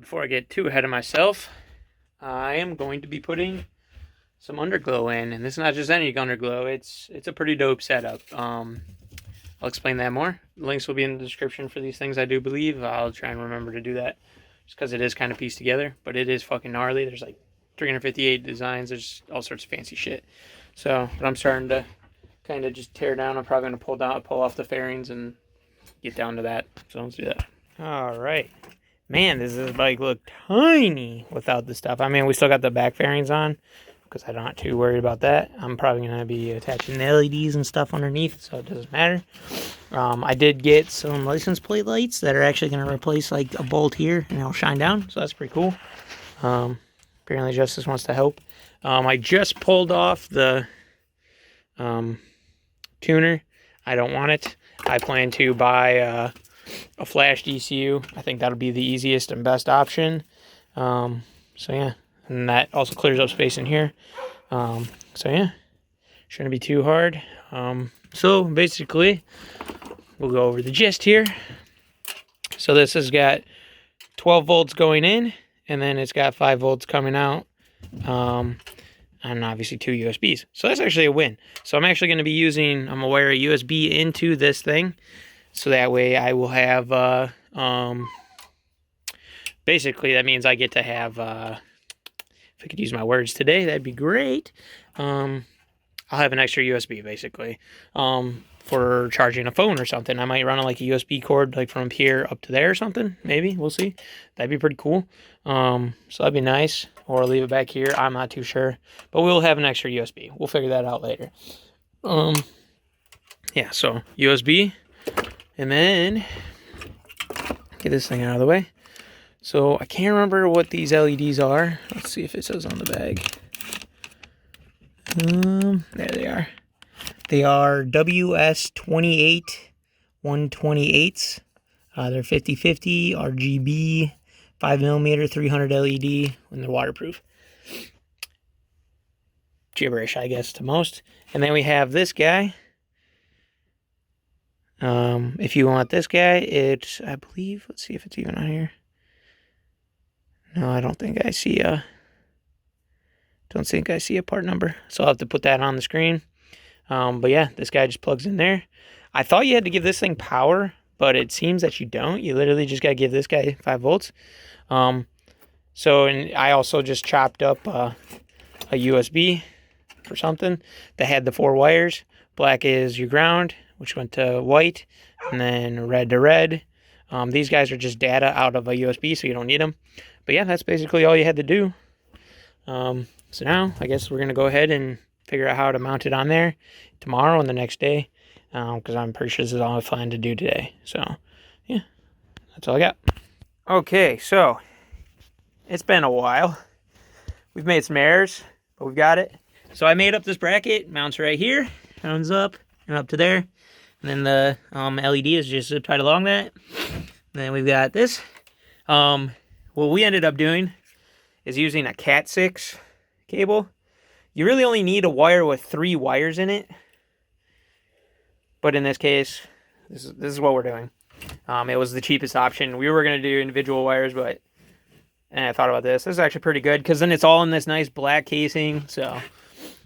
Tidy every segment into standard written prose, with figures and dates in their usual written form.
before I get too ahead of myself, I am going to be putting some Underglow in, and this is not just any Underglow. It's a pretty dope setup. I'll explain that more. Links will be in the description for these things, I do believe. I'll try and remember to do that, just because it is kind of pieced together, but it is fucking gnarly. There's like 358 designs. There's all sorts of fancy shit. So, but I'm starting to kind of just tear down. I'm probably going to pull off the fairings and get down to that. So let's do that. All right. Man, does this bike look tiny without the stuff. I mean, we still got the back fairings on because I'm not too worried about that. I'm probably going to be attaching the LEDs and stuff underneath, so it doesn't matter. I did get some license plate lights that are actually going to replace like a bolt here and it'll shine down, so that's pretty cool. Apparently Justice wants to help. I just pulled off the tuner. I don't want it. I plan to buy a flash DCU. I think that'll be the easiest and best option. So yeah, and that also clears up space in here. So yeah, shouldn't be too hard. So basically, we'll go over the gist here. So this has got 12 volts going in, and then it's got 5 volts coming out. And obviously 2 USBs. So that's actually a win. So I'm actually going to be using, I'm going to wire a USB into this thing. So that way I will have, basically that means I get to have, if I could use my words today, that'd be great. I'll have an extra USB basically, for charging a phone or something. I might run like a USB cord like from here up to there or something. Maybe, we'll see. That'd be pretty cool. So that'd be nice. Or leave it back here. I'm not too sure. But we'll have an extra USB. We'll figure that out later. Yeah, so USB. And then get this thing out of the way. So I can't remember what these LEDs are. Let's see if it says on the bag. There they are. They are WS28 128s. They're 50/50 RGB, 5mm, 300 LED, and they're waterproof. Gibberish, I guess, to most. And then we have this guy. If you want this guy, it's, I believe, let's see if it's even on here. No, I don't think I see a part number. So I'll have to put that on the screen. But yeah, this guy just plugs in there. I thought you had to give this thing power, but it seems that you don't. You literally just got to give this guy 5 volts. So, and I also just chopped up a USB for something that had the 4 wires. Black is your ground, which went to white, and then red to red. These guys are just data out of a USB, so you don't need them. But yeah, that's basically all you had to do. So now, I guess we're going to go ahead and figure out how to mount it on there tomorrow and the next day, because I'm pretty sure this is all I plan to do today. So, yeah, that's all I got. Okay, so it's been a while. We've made some errors, but we've got it. So I made up this bracket, mounts right here, runs up and up to there. And then the LED is just zip tied along that. And then we've got this. What we ended up doing is using a Cat 6 cable. You really only need a wire with 3 wires in it. But in this case, this is what we're doing. It was the cheapest option. We were going to do individual wires, but and I thought about this. This is actually pretty good because then it's all in this nice black casing. So,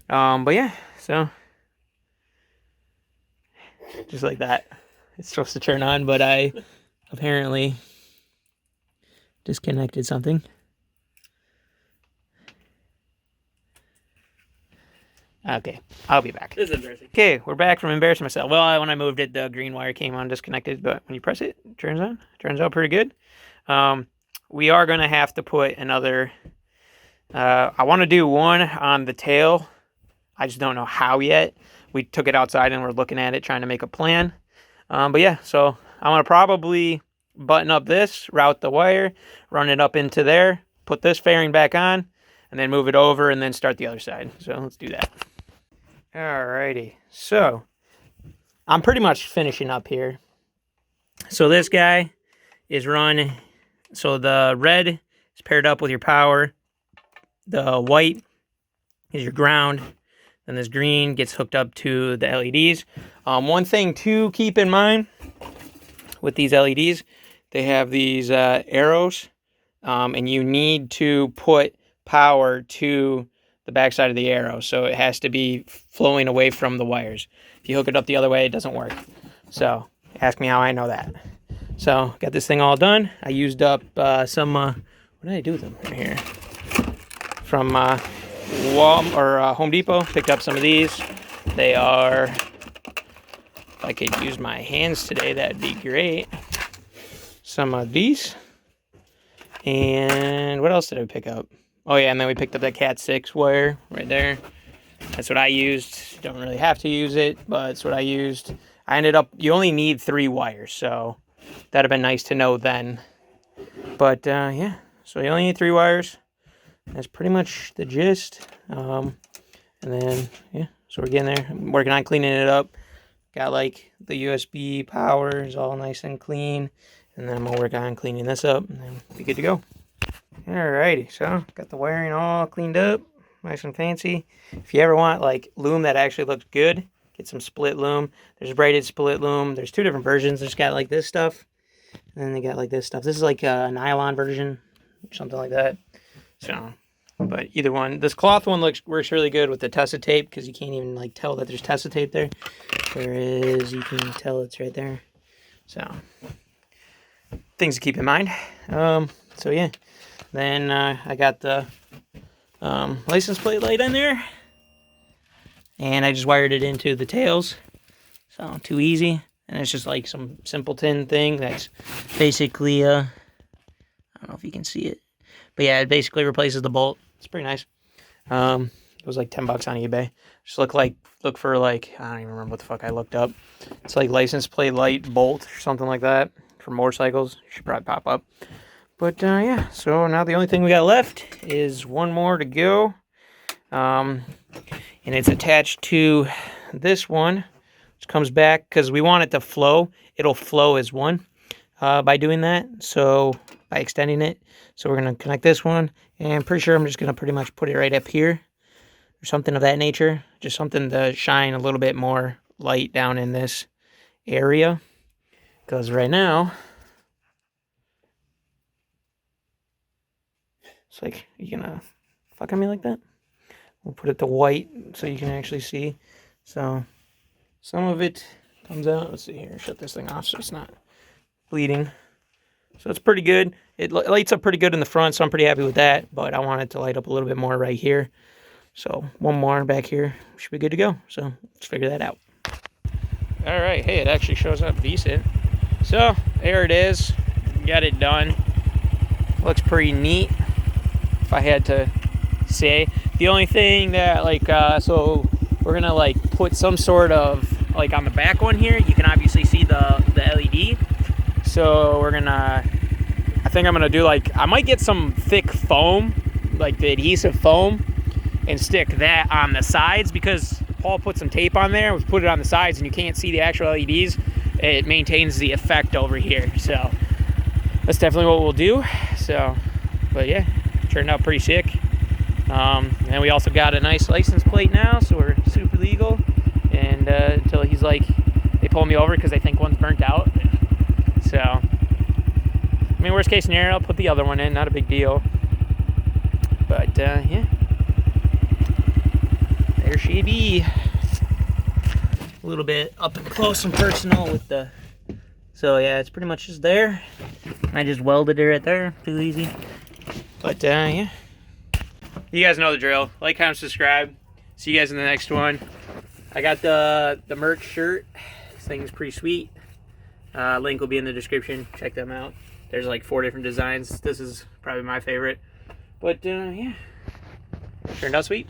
but yeah, so just like that. It's supposed to turn on, but I apparently disconnected something. Okay, I'll be back. This is embarrassing. Okay, we're back from embarrassing myself. Well, when I moved it, the green wire came on disconnected, but when you press it, it turns on. It turns out pretty good. We are going to have to put another... I want to do one on the tail. I just don't know how yet. We took it outside and we're looking at it, trying to make a plan. But yeah, so I'm going to probably button up this, route the wire, run it up into there, put this fairing back on, and then move it over and then start the other side. So let's do that. Alrighty, so I'm pretty much finishing up here. So this guy is run, so the red is paired up with your power, the white is your ground, then this green gets hooked up to the LEDs. One thing to keep in mind with these LEDs, they have these arrows and you need to put power to the backside of the arrow, so it has to be flowing away from the wires. If you hook it up the other way, it doesn't work. So ask me how I know that. So got this thing all done. I used up some what did I do with them right here from Home Depot. Picked up some of these. They are, if I could use my hands today, that'd be great. Some of these. And what else did I pick up? Oh yeah, and then we picked up that Cat 6 wire right there. That's what I used. Don't really have to use it, but it's what I used. I ended up, you only need 3 wires, so that'd have been nice to know then. But yeah, so you only need 3 wires. That's pretty much the gist. And then, yeah, so we're getting there. I'm working on cleaning it up. Got like the USB power is all nice and clean. And then I'm gonna work on cleaning this up and then be good to go. Alrighty, so got the wiring all cleaned up, nice and fancy. If you ever want like loom that actually looks good, get some split loom. There's braided split loom. There's 2 different versions. There's got like this stuff, and then they got like this stuff. This is like a nylon version, or something like that. So, but either one. This cloth one works really good with the Tessa tape because you can't even like tell that there's Tessa tape there. Whereas you can tell it's right there. So, things to keep in mind. So yeah. Then I got the license plate light in there, and I just wired it into the tails, so too easy. And it's just like some simpleton thing that's basically, I don't know if you can see it, but yeah, it basically replaces the bolt. It's pretty nice. It was like $10 on eBay. Just look for like, I don't even remember what the fuck I looked up. It's like license plate light bolt or something like that for motorcycles. It should probably pop up. But, yeah, so now the only thing we got left is one more to go. And it's attached to this one, which comes back, because we want it to flow. It'll flow as one by doing that, so by extending it. So we're going to connect this one, and I'm pretty sure I'm just going to pretty much put it right up here, or something of that nature. Just something to shine a little bit more light down in this area, because right now, it's like, you gonna fuck at me like that? We'll put it to white so you can actually see. So some of it comes out. Let's see here. Shut this thing off so it's not bleeding. So it's pretty good. It lights up pretty good in the front, so I'm pretty happy with that. But I want it to light up a little bit more right here. So one more back here should be good to go. So let's figure that out. All right. Hey, it actually shows up decent. So there it is. Got it done. Looks pretty neat, if I had to say. The only thing that so we're gonna like put some sort of like on the back one here, you can obviously see the LED. So I think I'm gonna do like, I might get some thick foam, like the adhesive foam, and stick that on the sides, because Paul put some tape on there. We put it on the sides and you can't see the actual LEDs. It maintains the effect over here. So that's definitely what we'll do. So, but yeah, turned out pretty sick. And we also got a nice license plate now, so we're super legal. And until he's like, they pull me over because they think one's burnt out. So, I mean, worst case scenario, I'll put the other one in, not a big deal. But yeah, there she be. A little bit up and close and personal with the. So yeah, it's pretty much just there. I just welded it right there, too easy. But yeah, you guys know the drill. Like, comment, subscribe. See you guys in the next one. I got the merch shirt. This thing's pretty sweet. Link will be in the description. Check them out. There's like 4 different designs. This is probably my favorite. But yeah, turned out sweet.